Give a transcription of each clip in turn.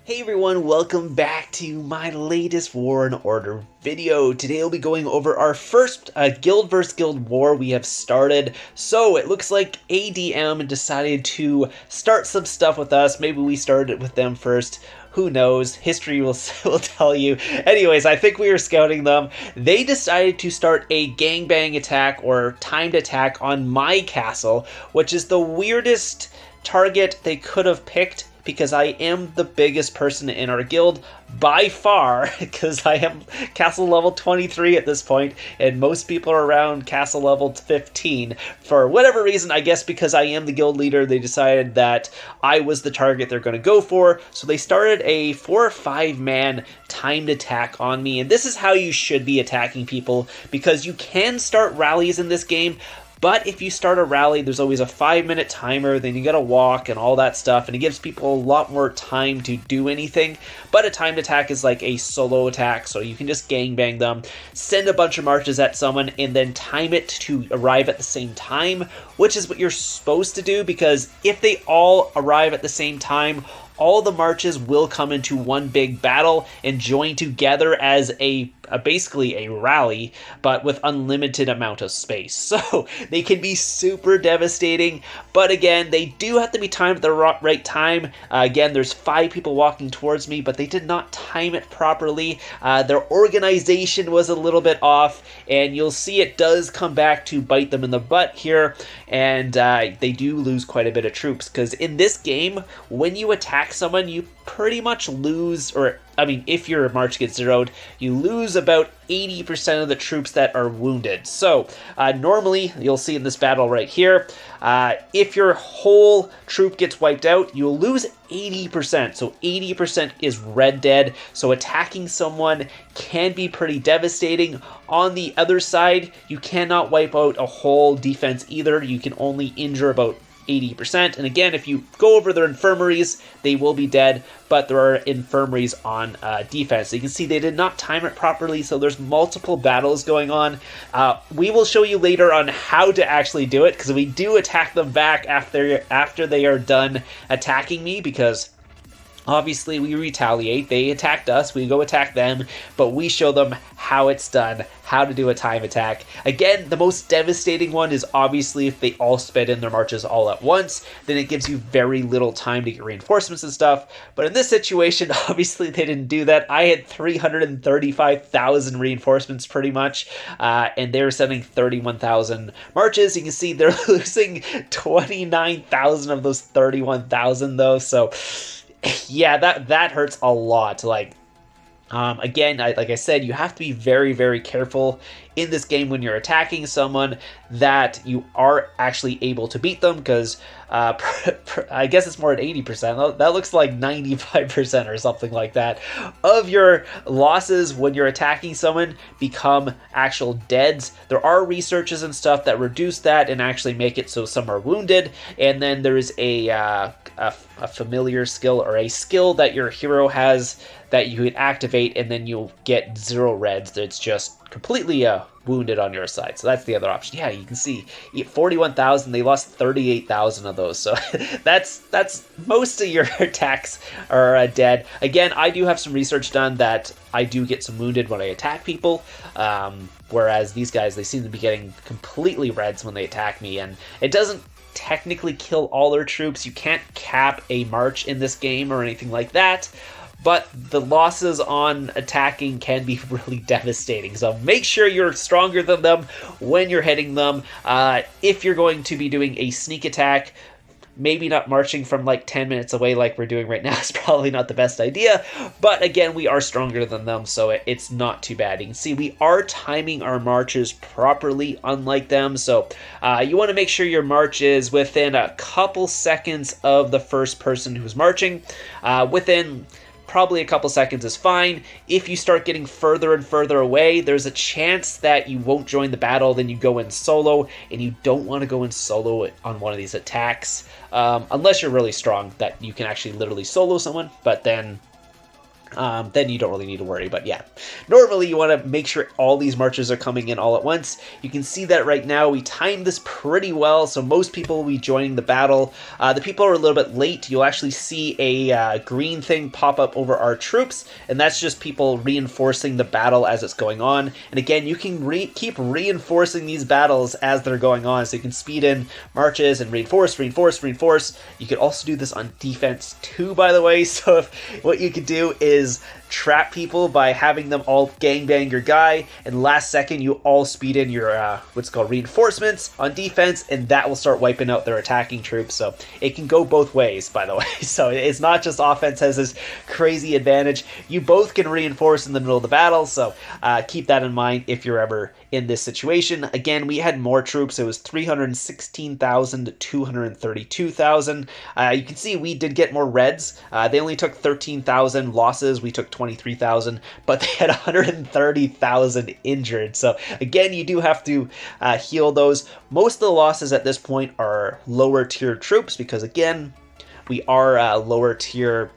Hey everyone, welcome back to my latest War and Order video. Today we'll be going over our first guild vs. guild war we have started. So it looks like ADM decided to start some stuff with us. Maybe we started with them first. Who knows? History will tell you. Anyways, I think we were scouting them. They decided to start a gangbang attack or timed attack on my castle, which is the weirdest target they could have picked, because I am the biggest person in our guild by far, because I am castle level 23 at this point, and most people are around castle level 15. For whatever reason, I guess because I am the guild leader, they decided that I was the target they're going to go for, so they started a 4 or 5 man timed attack on me, and this is how you should be attacking people, because you can start rallies in this game. But if you start a rally, there's always a 5-minute timer, then you gotta walk and all that stuff, and it gives people a lot more time to do anything. But a timed attack is like a solo attack, so you can just gangbang them, send a bunch of marches at someone, and then time it to arrive at the same time, which is what you're supposed to do, because if they all arrive at the same time, all the marches will come into one big battle and join together as basically a rally, but with unlimited amount of space. So they can be super devastating, but again, they do have to be timed at the right time. Again, there's 5 people walking towards me, but they did not time it properly. Their organization was a little bit off, and you'll see it does come back to bite them in the butt here, and they do lose quite a bit of troops, because in this game, when you attack someone, you pretty much lose, or I mean, if your march gets zeroed, you lose about 80% of the troops that are wounded. So normally, you'll see in this battle right here, if your whole troop gets wiped out, you'll lose 80%. So 80% is red dead. So attacking someone can be pretty devastating. On the other side, you cannot wipe out a whole defense either. You can only injure about 80%. And again, if you go over their infirmaries, they will be dead, but there are infirmaries on defense. So you can see they did not time it properly, so there's multiple battles going on. We will show you later on how to actually do it, because we do attack them back after they are done attacking me, because obviously, we retaliate. They attacked us, we go attack them, but we show them how it's done, how to do a time attack. Again, the most devastating one is obviously if they all sped in their marches all at once, then it gives you very little time to get reinforcements and stuff. But in this situation, obviously they didn't do that. I had 335,000 reinforcements pretty much, and they were sending 31,000 marches. You can see they're losing 29,000 of those 31,000 though, so yeah, that hurts a lot. Like, again, like I said, you have to be very, very careful in this game when you're attacking someone that you are actually able to beat them, because I guess it's more at 80%. That looks like 95% or something like that of your losses when you're attacking someone become actual deads. There are researches and stuff that reduce that and actually make it so some are wounded, and then there's a familiar skill, or a skill that your hero has that you can activate, and then you'll get 0 reds. It's just completely wounded on your side. So that's the other option. Yeah, you can see 41,000. They lost 38,000 of those. So that's most of your attacks are dead. Again, I do have some research done that I do get some wounded when I attack people. Whereas these guys, they seem to be getting completely reds when they attack me, and it doesn't technically kill all their troops. You can't cap a march in this game or anything like that, but the losses on attacking can be really devastating. So make sure you're stronger than them when you're hitting them. If you're going to be doing a sneak attack, maybe not marching from like 10 minutes away like we're doing right now is probably not the best idea, but again, we are stronger than them, so it's not too bad. You can see we are timing our marches properly, unlike them, so you want to make sure your march is within a couple seconds of the first person who's marching. Within probably a couple seconds is fine. If you start getting further and further away, there's a chance that you won't join the battle, then you go in solo, and you don't want to go in solo on one of these attacks, unless you're really strong, that you can actually literally solo someone, but then then you don't really need to worry. But yeah, normally you want to make sure all these marches are coming in all at once. You can see that right now we timed this pretty well, so most people will be joining the battle. The people who are a little bit late, you'll actually see a green thing pop up over our troops, and that's just people reinforcing the battle as it's going on. And again, you can keep reinforcing these battles as they're going on, so you can speed in marches and reinforce. You could also do this on defense too, by the way. So if what you could do is trap people by having them all gangbang your guy, and last second you all speed in your what's called reinforcements on defense, and that will start wiping out their attacking troops. So it can go both ways, by the way. So it's not just offense has this crazy advantage. You both can reinforce in the middle of the battle, so keep that in mind if you're ever in this situation. Again, we had more troops. It was 316,000 to 232,000. You can see we did get more reds. They only took 13,000 losses. We took 23,000, but they had 130,000 injured. So again, you do have to heal those. Most of the losses at this point are lower tier troops because again, we are lower tier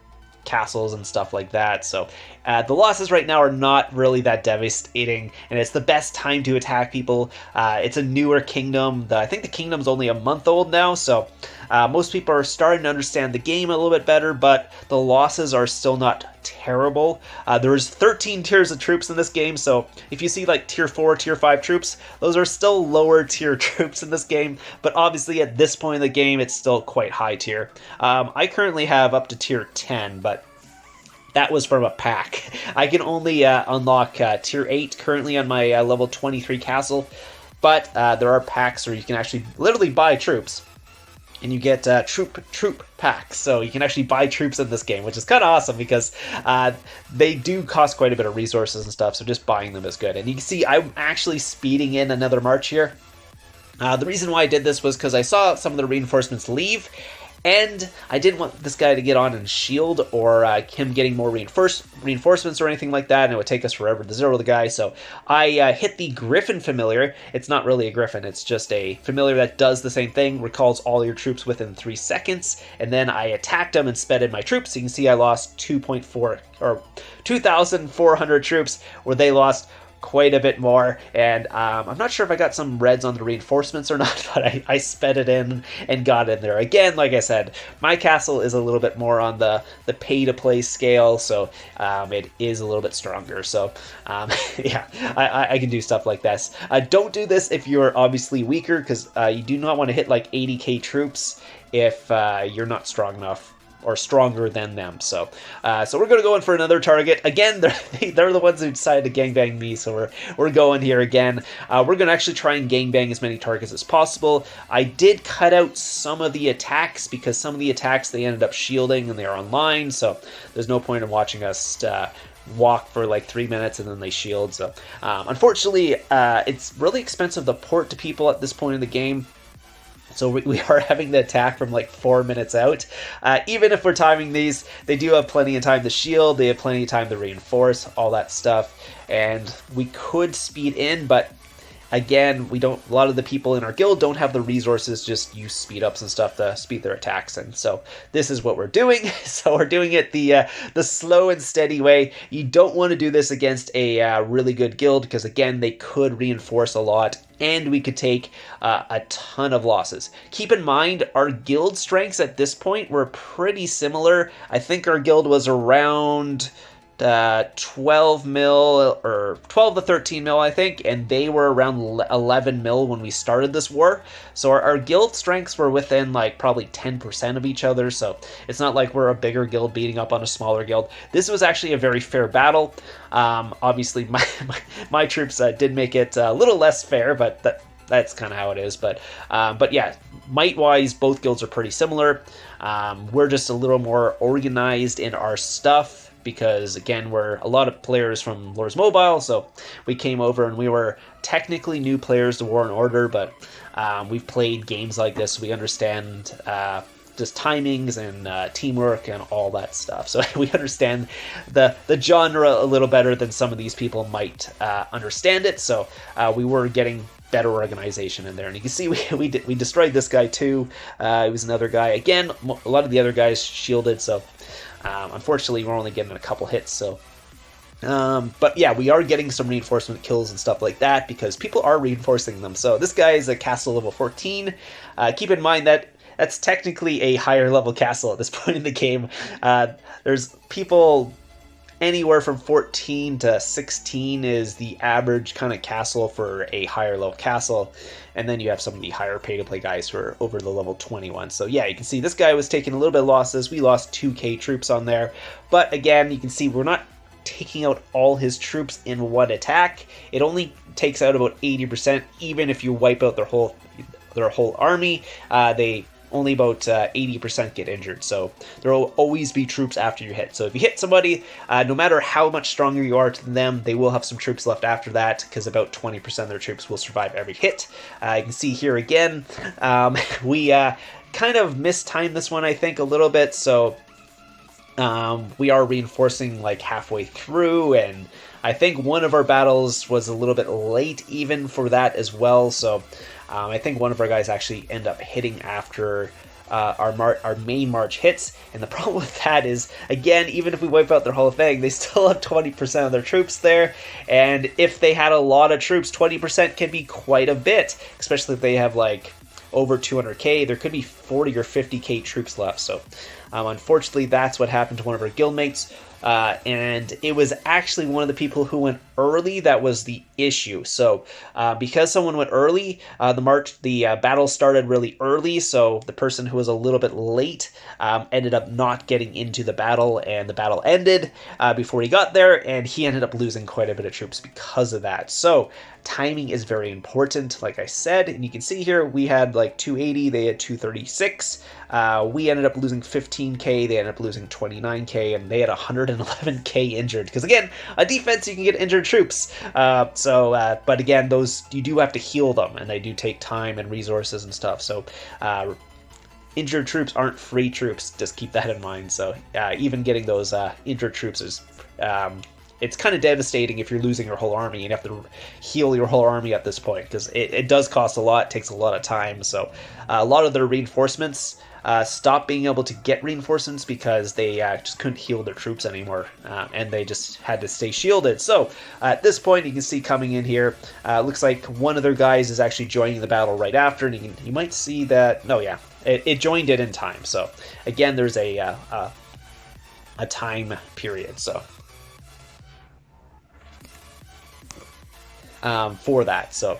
castles and stuff like that. So the losses right now are not really that devastating, and it's the best time to attack people. It's a newer kingdom. I think the kingdom's only a month old now, so most people are starting to understand the game a little bit better, but the losses are still not terrible. There's 13 tiers of troops in this game, so if you see like tier 4, tier 5 troops, those are still lower tier troops in this game, but obviously at this point in the game, it's still quite high tier. I currently have up to tier 10, but that was from a pack. I can only unlock tier 8 currently on my level 23 castle, but there are packs where you can actually literally buy troops, and you get troop packs. So you can actually buy troops in this game, which is kind of awesome because they do cost quite a bit of resources and stuff, so just buying them is good. And you can see I'm actually speeding in another march here. The reason why I did this was because I saw some of the reinforcements leave, and I didn't want this guy to get on and shield or him getting more reinforcements or anything like that, and it would take us forever to zero the guy. So I hit the Griffin familiar. It's not really a Griffin, it's just a familiar that does the same thing, recalls all your troops within 3 seconds, and then I attacked him and sped in my troops. So you can see I lost 2,400 troops, where they lost quite a bit more, and I'm not sure if I got some reds on the reinforcements or not, but I sped it in and got in there. Again, like I said, my castle is a little bit more on the pay-to-play scale, so it is a little bit stronger. So yeah, I can do stuff like this. Don't do this if you're obviously weaker, because you do not want to hit like 80k troops if you're not strong enough or stronger than them. So so we're going to go in for another target. Again, they're the ones who decided to gangbang me, so we're going here again. We're going to actually try and gangbang as many targets as possible. I did cut out some of the attacks because some of the attacks they ended up shielding and they're online, so there's no point in watching us walk for like 3 minutes and then they shield. So unfortunately, it's really expensive to port to people at this point in the game. So we are having the attack from like 4 minutes out. Even if we're timing these, they do have plenty of time to shield, they have plenty of time to reinforce, all that stuff. And we could speed in, but again, a lot of the people in our guild don't have the resources, just use speed ups and stuff to speed their attacks in. So this is what we're doing. So we're doing it the slow and steady way. You don't want to do this against a really good guild, because again, they could reinforce a lot and we could take a ton of losses. Keep in mind, our guild strengths at this point were pretty similar. I think our guild was around 12 mil or 12 to 13 mil, I think, and they were around 11 mil when we started this war. So our guild strengths were within like probably 10% of each other, so it's not like we're a bigger guild beating up on a smaller guild. This was actually a very fair battle. Obviously my troops did make it a little less fair, but that's kind of how it is. But yeah, might-wise, both guilds are pretty similar. We're just a little more organized in our stuff, because again, we're a lot of players from Lures Mobile, so we came over and we were technically new players to War and Order, but we've played games like this, so we understand just timings and teamwork and all that stuff. So we understand the genre a little better than some of these people might understand it. So we were getting better organization in there, and you can see we destroyed this guy too. He was another guy. Again, a lot of the other guys shielded, so Unfortunately, we're only getting a couple hits, so... but yeah, we are getting some reinforcement kills and stuff like that because people are reinforcing them. So this guy is a castle level 14. Keep in mind that that's technically a higher level castle at this point in the game. There's people anywhere from 14 to 16 is the average kind of castle for a higher level castle. And then you have some of the higher pay-to-play guys who are over the level 21. So yeah, you can see this guy was taking a little bit of losses. We lost 2k troops on there. But again, you can see we're not taking out all his troops in one attack. It only takes out about 80%, even if you wipe out their whole army. They only about 80% get injured, so there will always be troops after you hit. So if you hit somebody, no matter how much stronger you are to them, they will have some troops left after that, because about 20% of their troops will survive every hit. You can see here again, we kind of mistimed this one, I think, a little bit, so we are reinforcing like halfway through, and I think one of our battles was a little bit late even for that well, so I think one of our guys actually end up hitting after our main march hits, and the problem with that is, again, even if we wipe out their whole thing, they still have 20% of their troops there, and if they had a lot of troops, 20% can be quite a bit, especially if they have like over 200k. There could be 40 or 50k troops left, so unfortunately that's what happened to one of our guildmates. And it was actually one of the people who went early that was the issue. So because someone went early, the battle started really early, so the person who was a little bit late ended up not getting into the battle, and the battle ended before he got there, and he ended up losing quite a bit of troops because of that. So timing is very important, like I said, and you can see here we had like 280, they had 236. We ended up losing 15k, they ended up losing 29k, and they had 111k injured, because again, a defense, you can get injured troops. But again, those, you do have to heal them, and they do take time and resources and stuff, so injured troops aren't free troops, just keep that in mind. So even getting those injured troops is it's kind of devastating if you're losing your whole army and you have to heal your whole army at this point, because it does cost a lot, takes a lot of time. So a lot of their reinforcements stopped being able to get reinforcements because they just couldn't heal their troops anymore, and they just had to stay shielded. So at this point, you can see coming in here, looks like one of their guys is actually joining the battle right after, and you might see that, no, yeah, it joined it in time. So again, there's a time period, so for that. So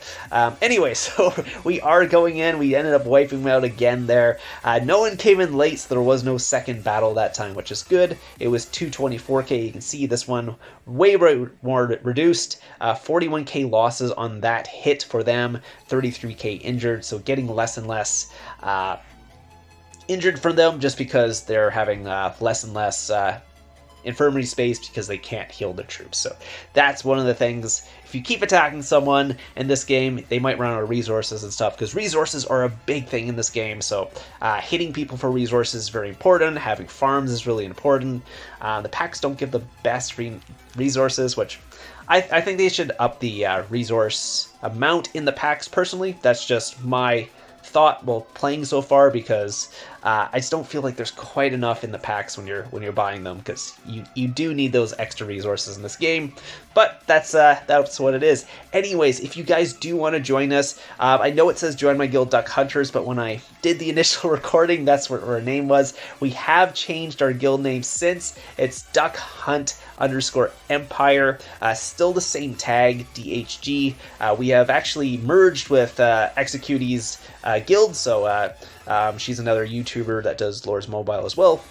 anyway, so we are going in. We ended up wiping them out again there. No one came in late, so there was no second battle that time, which is good. It was 224k. You can see this one way more reduced. 41k losses on that hit for them. 33k injured, so getting less and less injured from them, just because they're having less and less infirmary space because they can't heal their troops. So that's one of the things. If you keep attacking someone in this game, they might run out of resources and stuff, because resources are a big thing in this game. So hitting people for resources is very important. Having farms is really important. The packs don't give the best resources, which I think they should up the resource amount in the packs personally. That's just my thought while playing so far, because I just don't feel like there's quite enough in the packs when you're buying them, because you do need those extra resources in this game. But that's what it is. Anyways, if you guys do want to join us, I know it says join my guild DuckHunters, but when I did the initial recording, that's what our name was. We have changed our guild name since. It's DuckHunt_Empire. Still the same tag, DHG. We have actually merged with Executi's guild, so she's another YouTuber that does Lores Mobile as well.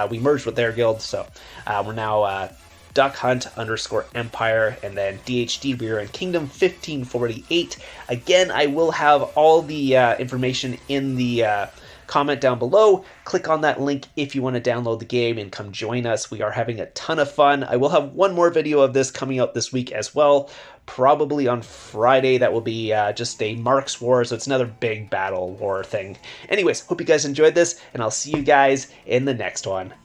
We merged with their guild, so we're now DuckHunt_Empire, and then DHD, we are in Kingdom 1548. Again, I will have all the information in the comment down below. Click on that link if you want to download the game and come join us. We are having a ton of fun. I will have one more video of this coming out this week as well, probably on Friday. That will be just a Marks War, so it's another big battle war thing. Anyways, hope you guys enjoyed this, and I'll see you guys in the next one.